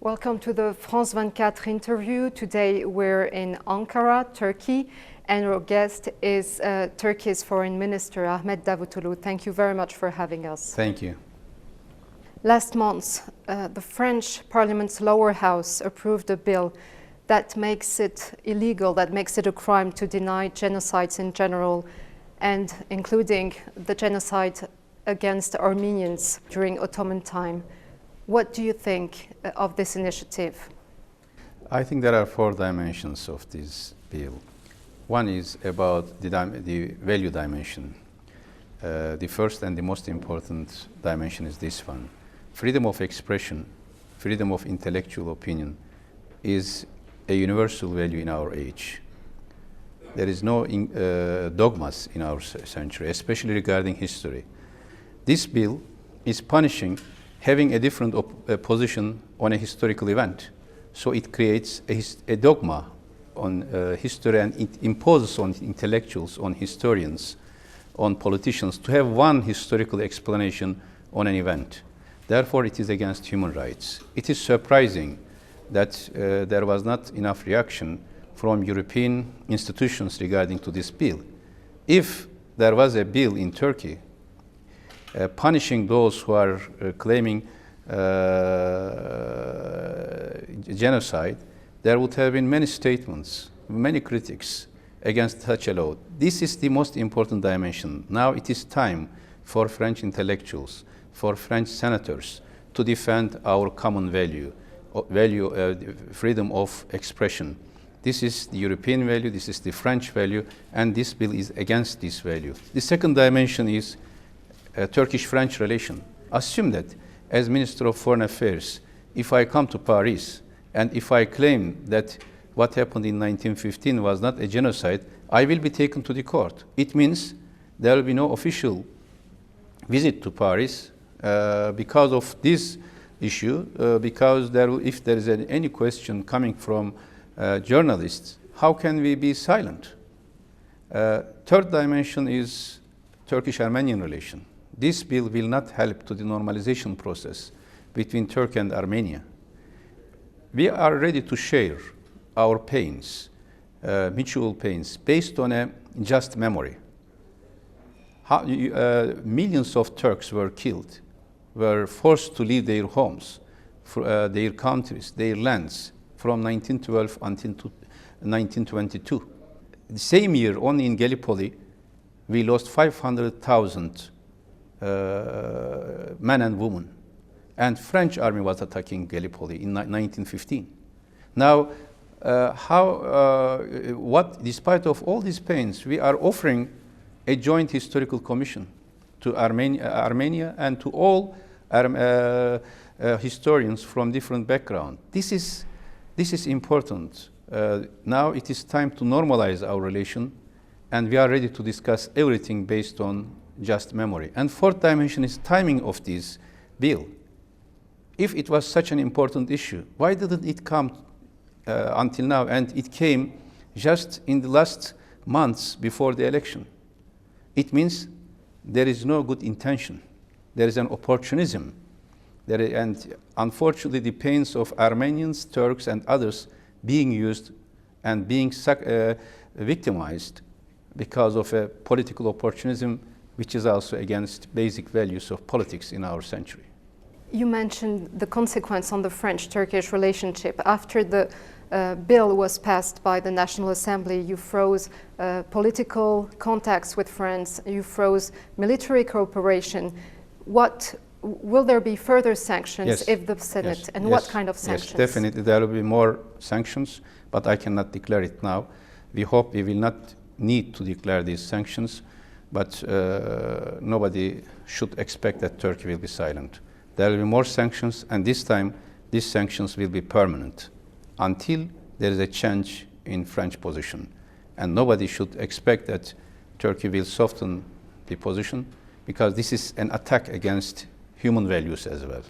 Welcome to the France 24 interview. Today we're in Ankara, Turkey, and our guest is Turkey's Foreign Minister Ahmet Davutoglu. Thank you very much for having us. Thank you. Last month, the French Parliament's lower house approved a bill that makes it illegal, that makes it a crime to deny genocides in general, and including the genocide against Armenians during Ottoman time. What do you think of this initiative? I think there are four dimensions of this bill. One is about the value dimension. The first and the most important dimension is this one. Freedom of expression, freedom of intellectual opinion is a universal value in our age. There is no dogmas in our century, especially regarding history. This bill is punishing having a different position on a historical event. So it creates a dogma on history, and it imposes on intellectuals, on historians, on politicians to have one historical explanation on an event. Therefore, it is against human rights. It is surprising that there was not enough reaction from European institutions regarding to this bill. If there was a bill in Turkey punishing those who are claiming genocide, there would have been many statements, many critics against such a law. This is the most important dimension. Now it is time for French intellectuals, for French senators to defend our common value, freedom of expression. This is the European value, this is the French value, and this bill is against this value. The second dimension is Turkish-French relation. Assume that as Minister of Foreign Affairs, if I come to Paris and if I claim that what happened in 1915 was not a genocide, I will be taken to the court. It means there will be no official visit to Paris because of this issue, because if there is any question coming from journalists, how can we be silent? Third dimension is Turkish-Armenian relation. This bill will not help to the normalization process between Turkey and Armenia. We are ready to share our pains, mutual pains, based on a just memory. Millions of Turks were killed, were forced to leave their homes, their countries, their lands, from 1912 until 1922. The same year, only in Gallipoli, we lost 500,000 men and women. And French army was attacking Gallipoli in 1915. Now, despite of all these pains, we are offering a joint historical commission to Armenia and to all historians from different backgrounds. This is important. Now it is time to normalize our relation, and we are ready to discuss everything based on just memory. And fourth dimension is timing of this bill. If it was such an important issue, why didn't it come until now? And it came just in the last months before the election. It means there is no good intention. There is an opportunism. And unfortunately, the pains of Armenians, Turks, and others being used and being victimized because of a political opportunism, which is also against basic values of politics in our century. You mentioned the consequence on the French-Turkish relationship. After the bill was passed by the National Assembly, you froze political contacts with France, you froze military cooperation. Will there be further sanctions if the Senate, and what kind of sanctions? Yes, definitely there will be more sanctions, but I cannot declare it now. We hope we will not need to declare these sanctions, but nobody should expect that Turkey will be silent. There will be more sanctions, and this time these sanctions will be permanent until there is a change in French position. And nobody should expect that Turkey will soften the position, because this is an attack against human values as well.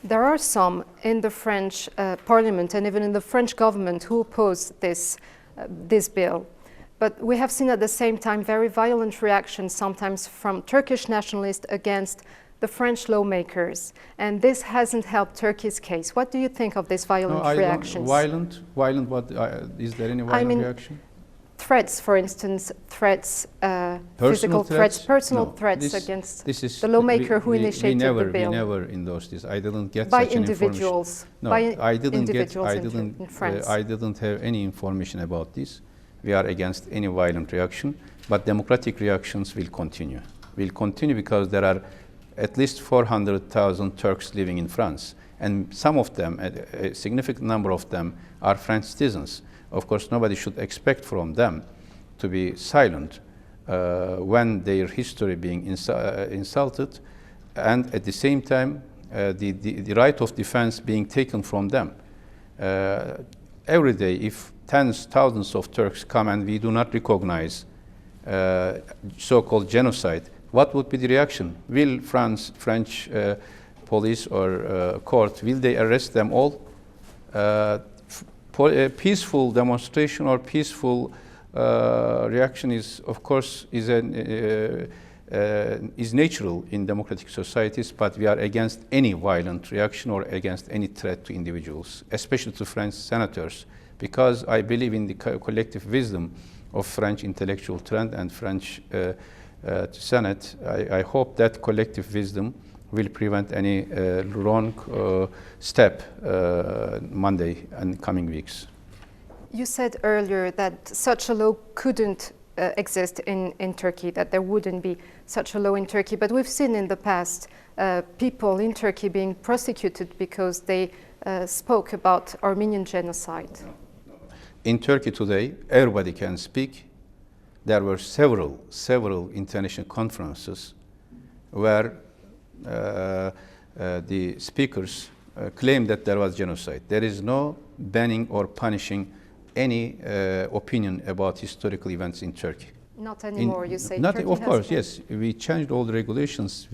There are some in the French parliament and even in the French government who oppose this bill. But we have seen at the same time very violent reactions, sometimes from Turkish nationalists against the French lawmakers, and this hasn't helped Turkey's case. What do you think of these violent reactions? Violent? What? Is there any violent reaction? Threats, for instance, physical threats, personal threats against the lawmaker who initiated the bill. We never endorsed this. I didn't get by such individuals. Information. No, I didn't have any information about this. We are against any violent reaction, but democratic reactions will continue. Will continue because there are at least 400,000 Turks living in France, and some of them, a significant number of them, are French citizens. Of course, nobody should expect from them to be silent when their history being insulted, and at the same time, the right of defense being taken from them. Every day, if thousands of Turks come and we do not recognize so-called genocide, what would be the reaction? Will French police or court, will they arrest them all? A peaceful demonstration or peaceful reaction is, of course, is natural in democratic societies, but we are against any violent reaction or against any threat to individuals, especially to French senators, because I believe in the collective wisdom of French intellectual trend and French Senate. I hope that collective wisdom will prevent any wrong step Monday and coming weeks. You said earlier that such a law couldn't exist in Turkey, that there wouldn't be such a law in Turkey, but we've seen in the past people in Turkey being prosecuted because they spoke about Armenian genocide. In Turkey today, everybody can speak. There were several international conferences where the speakers claimed that there was genocide. There is no banning or punishing any opinion about historical events in Turkey. Not anymore, you say? Not, Turkey of course, has yes. We changed all the regulations.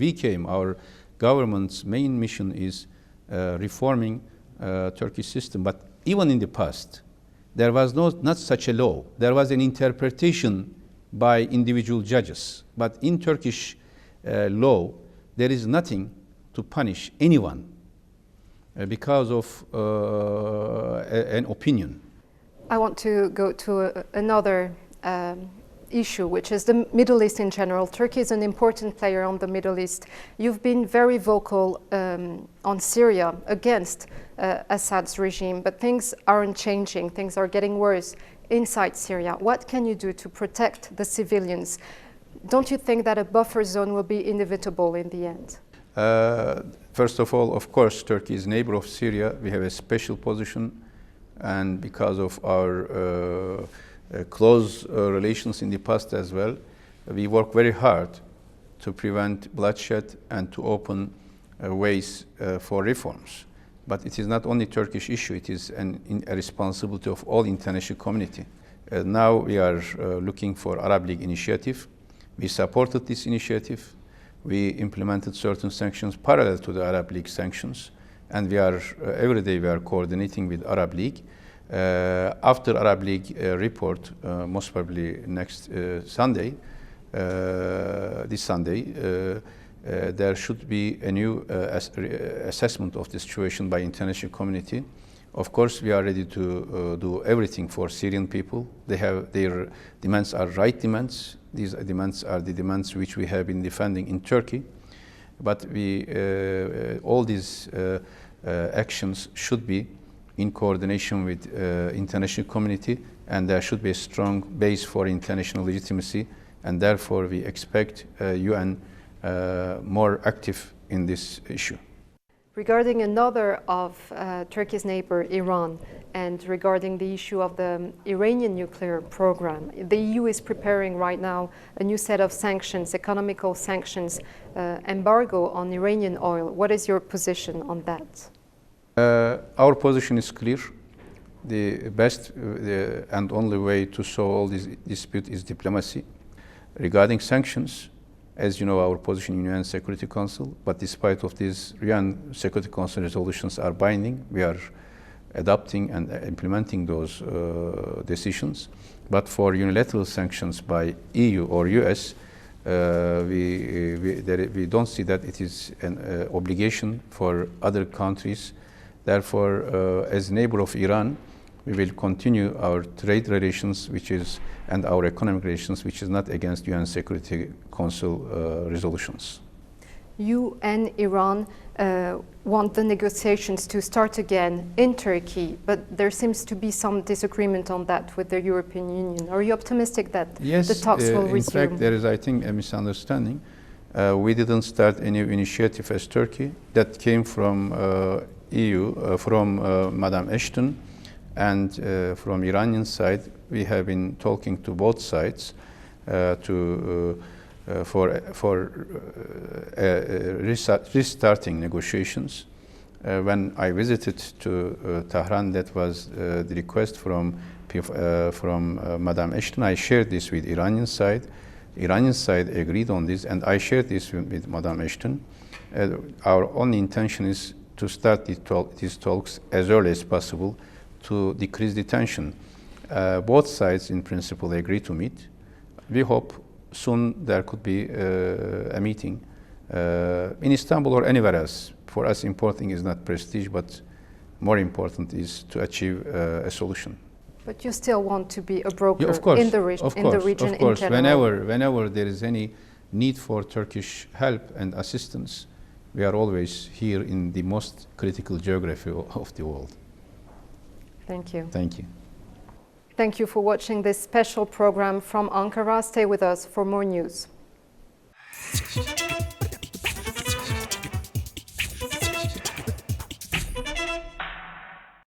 Our government's main mission is reforming Turkish system. But even in the past, there was not such a law. There was an interpretation by individual judges. But in Turkish law, there is nothing to punish anyone because of an opinion. I want to go to another issue, which is the Middle East in general. Turkey is an important player on the Middle East. You've been very vocal on Syria against Assad's regime, but things aren't changing. Things are getting worse inside Syria. What can you do to protect the civilians? Don't you think that a buffer zone will be inevitable in the end? First of all, of course, Turkey is a neighbor of Syria. We have a special position, and because of our close relations in the past as well, we work very hard to prevent bloodshed and to open ways for reforms. But it is not only Turkish issue, it is a responsibility of all international community. Now we are looking for Arab League initiative. We supported this initiative. We implemented certain sanctions parallel to the Arab League sanctions, and we are every day we are coordinating with Arab League. After Arab League report, most probably next Sunday, this Sunday, there should be a new assessment of the situation by international community. Of course, we are ready to do everything for Syrian people. Their demands are right demands. These demands are the demands which we have been defending in Turkey. But all these actions should be in coordination with international community, and there should be a strong base for international legitimacy, and therefore we expect UN more active in this issue. Regarding another of Turkey's neighbor, Iran, and regarding the issue of the Iranian nuclear program, the EU is preparing right now a new set of sanctions, economical sanctions, embargo on Iranian oil. What is your position on that? Our position is clear. The best and only way to solve all this dispute is diplomacy. Regarding sanctions, as you know, our position in UN Security Council, but despite of these, UN Security Council resolutions are binding. We are adopting and implementing those decisions. But for unilateral sanctions by EU or US, We don't see that it is an obligation for other countries. Therefore, as neighbor of Iran, we will continue our trade relations, and our economic relations, which is not against UN Security Council resolutions. You and Iran want the negotiations to start again in Turkey, but there seems to be some disagreement on that with the European Union. Are you optimistic that the talks will resume? In fact, there is, I think, a misunderstanding. We didn't start any initiative as Turkey. That came from EU, from Madam Ashton, and from Iranian side. We have been talking to both sides for restarting negotiations. When I visited to Tehran, that was the request from Madam Ashton. I shared this with Iranian side. Iranian side agreed on this, and I shared this with Madam Ashton. Our only intention is to start these talks as early as possible to decrease the tension. Both sides, in principle, agree to meet. We hope soon there could be a meeting in Istanbul or anywhere else. For us, important is not prestige, but more important is to achieve a solution. But you still want to be a broker in the region in general? Whenever there is any need for Turkish help and assistance, we are always here in the most critical geography of the world. Thank you. Thank you. Thank you for watching this special program from Ankara. Stay with us for more news.